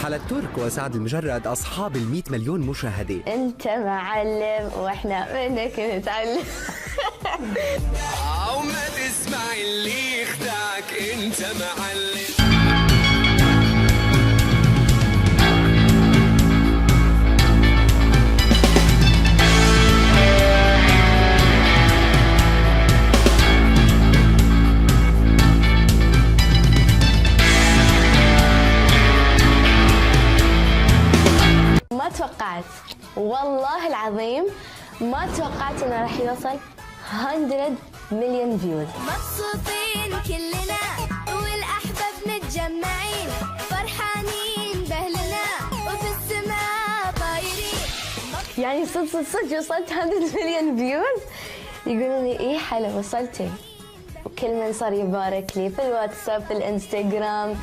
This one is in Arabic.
حلا الترك وسعد المجرد أصحاب ال100 مليون مشاهدة. أنت معلم وإحنا منك نتعلم. أو ما تسمع اللي يخدعك، أنت معلم. ما توقعت والله العظيم ما توقعت انه راح يوصل 100 مليون فيوز. مبسوطين كلنا والاحباب متجمعين، فرحانين بهلنا وفي السماء طايرين. يعني صدق وصلت 100 مليون فيوز. يقولون لي ايه حلو وصلتي، وكل من صار يبارك لي في الواتساب في الانستغرام.